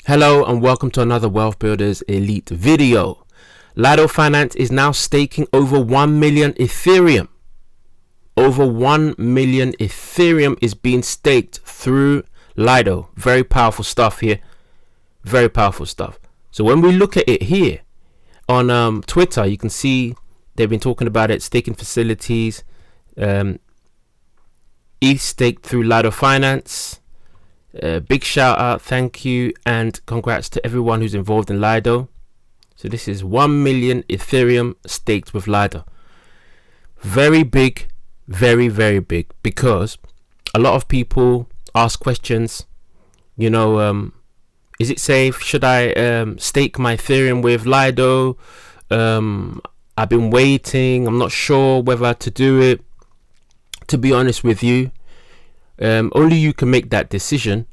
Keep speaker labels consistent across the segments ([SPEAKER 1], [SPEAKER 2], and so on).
[SPEAKER 1] Hello and welcome to another Wealth Builders Elite video. Lido Finance is now staking over 1 million Ethereum. Over 1 million Ethereum is being staked through Lido. Very powerful stuff here. Very powerful stuff. So when we look at it here on Twitter, you can see they've been talking about it, staking facilities, ETH staked through Lido Finance. Big shout out, thank you, and congrats to everyone who's involved in Lido. So this is 1 million Ethereum staked with Lido. Very big, very big, because a lot of people ask questions, you know, is it safe? Should I stake my Ethereum with Lido? I've been waiting, I'm not sure whether to do it. To be honest with you, only you can make that decision,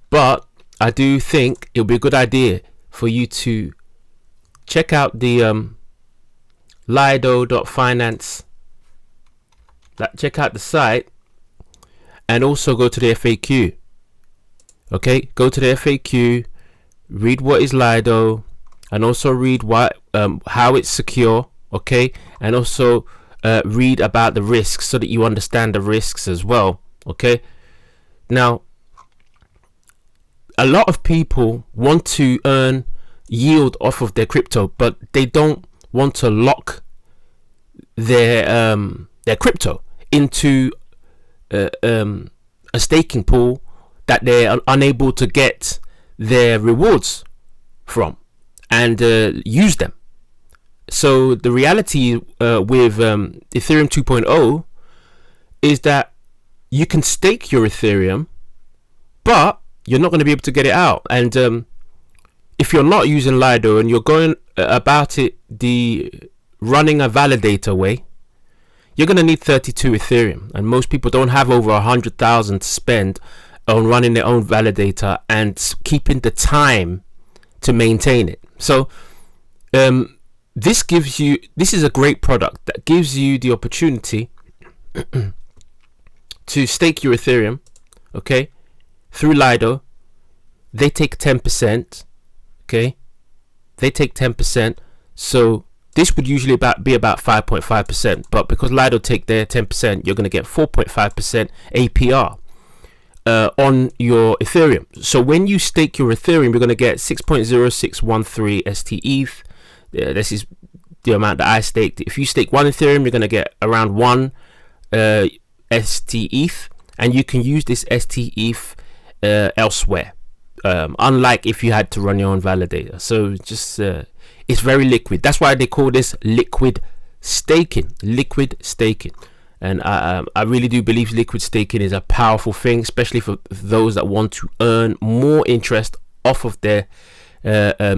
[SPEAKER 1] but I do think it'll be a good idea for you to check out the Lido.finance. Check out the site and also go to the FAQ. Okay, go to the FAQ, read what is Lido, and also read how it's secure. Okay, and also read about the risks so that you understand the risks as well. Okay, now a lot of people want to earn yield off of their crypto, but they don't want to lock their crypto into a staking pool that they are unable to get their rewards from and use them. So the reality with Ethereum 2.0 is that you can stake your Ethereum, but you're not going to be able to get it out. And if you're not using Lido and you're going about it the running a validator way, you're going to need 32 Ethereum. And most people don't have over 100,000 to spend on running their own validator and keeping the time to maintain it. So this is a great product that gives you the opportunity to stake your Ethereum, okay, through Lido. They take 10%, okay, they take 10%, so this would usually be about 5.5%, but because Lido take their 10%, you're going to get 4.5% APR on your Ethereum. So when you stake your Ethereum, you're going to get 6.0613 stETH. This is the amount that I staked. If you stake one Ethereum, you're going to get around 1 stETH, and you can use this stETH elsewhere, unlike if you had to run your own validator. So just it's very liquid. That's why they call this liquid staking. And I really do believe liquid staking is a powerful thing, especially for those that want to earn more interest off of their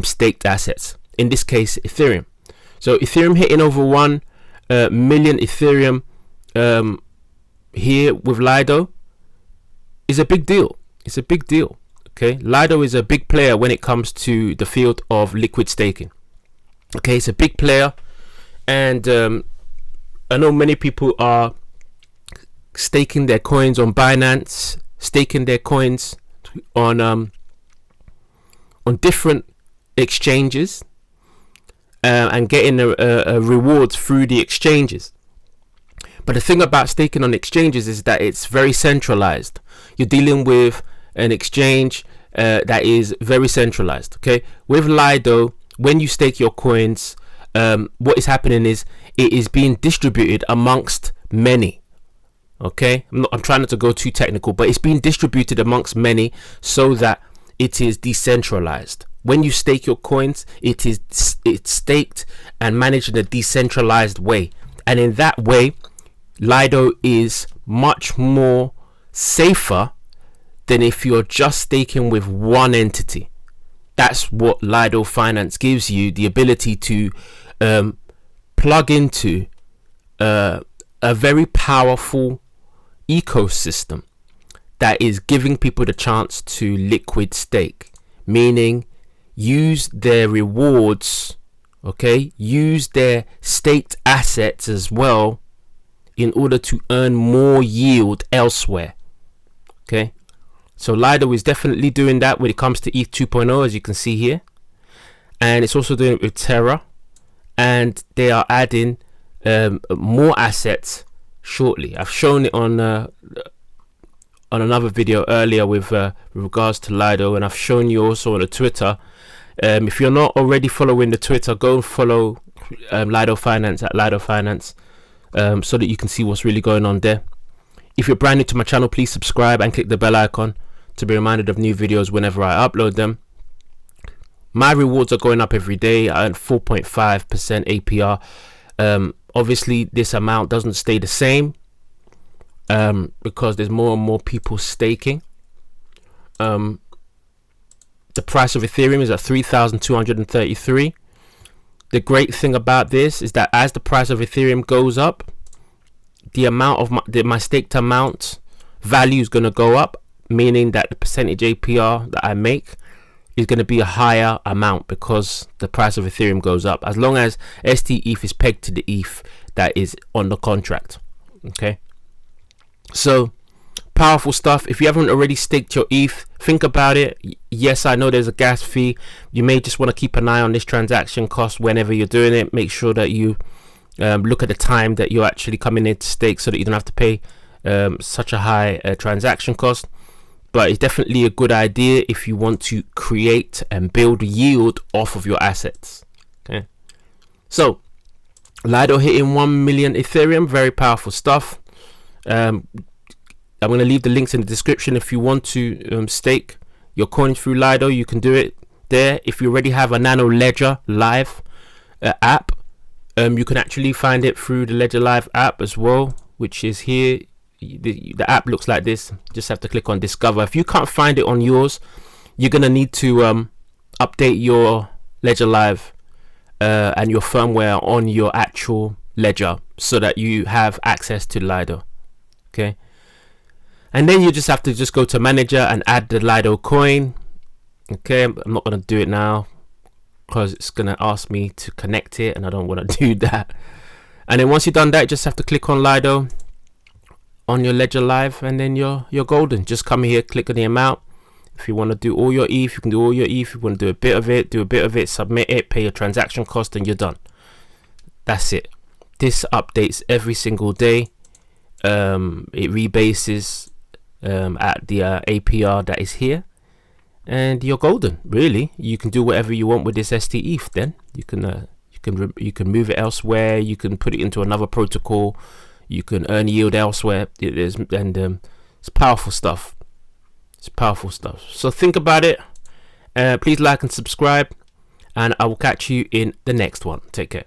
[SPEAKER 1] staked assets, in this case Ethereum. So Ethereum hitting over 1 million Ethereum here with Lido is a big deal. It's a big deal. Okay, Lido is a big player when it comes to the field of liquid staking. Okay, it's a big player, and I know many people are staking their coins on Binance, staking their coins on different exchanges, and getting a rewards through the exchanges. But the thing about staking on exchanges is that it's very centralized. You're dealing with an exchange that is very centralized. Okay, with Lido, when you stake your coins, what is happening is it is being distributed amongst many. Okay, I'm trying not to go too technical, but it's being distributed amongst many so that it is decentralized. When you stake your coins, it's staked and managed in a decentralized way, and in that way, Lido is much more safer than if you're just staking with one entity. That's what Lido Finance gives you, the ability to plug into a very powerful ecosystem that is giving people the chance to liquid stake, meaning use their rewards, okay, use their staked assets as well in order to earn more yield elsewhere. Okay, So Lido is definitely doing that when it comes to ETH 2.0, as you can see here, and it's also doing it with Terra, and they are adding more assets shortly. I've shown it on another video earlier with regards to Lido, and I've shown you also on the Twitter. If you're not already following the Twitter, go and follow Lido Finance at Lido Finance, so that you can see what's really going on there. If you're brand new to my channel, please subscribe and click the bell icon to be reminded of new videos whenever I upload them. My rewards are going up every day. I earn 4.5% APR. Obviously this amount doesn't stay the same because there's more and more people staking. The price of Ethereum is at 3,233. The great thing about this is that as the price of Ethereum goes up, the amount of my staked amount value is going to go up, meaning that the percentage APR that I make is going to be a higher amount because the price of Ethereum goes up, as long as stETH is pegged to the ETH that is on the contract. Okay, so powerful stuff. If you haven't already staked your ETH, think about it. Yes, I know there's a gas fee. You may just want to keep an eye on this transaction cost whenever you're doing it. Make sure that you look at the time that you're actually coming in to stake, so that you don't have to pay such a high transaction cost. But it's definitely a good idea if you want to create and build yield off of your assets. Okay, so Lido hitting 1 million Ethereum, very powerful stuff. I'm going to leave the links in the description. If you want to stake your coins through Lido, you can do it there. If you already have a Nano Ledger Live app, you can actually find it through the Ledger Live app as well, which is here. The app looks like this. Just have to click on discover. If you can't find it on yours, you're going to need to update your Ledger Live and your firmware on your actual ledger so that you have access to Lido. Okay, and then you just have to go to manager and add the Lido coin. Okay, I'm not going to do it now because it's going to ask me to connect it, and I don't want to do that. And then once you've done that, you just have to click on Lido on your Ledger Live, and then you're golden. Just come here, click on the amount. If you want to do all your ETH, you can do all your ETH. If you want to do a bit of it, submit it, pay your transaction cost, and you're done. That's it. This updates every single day. It rebases at the APR that is here, and you're golden. Really, you can do whatever you want with this stETH. Then you can move it elsewhere. You can put it into another protocol. You can earn yield elsewhere. It's powerful stuff. It's powerful stuff. So think about it. Please like and subscribe, and I will catch you in the next one. Take care.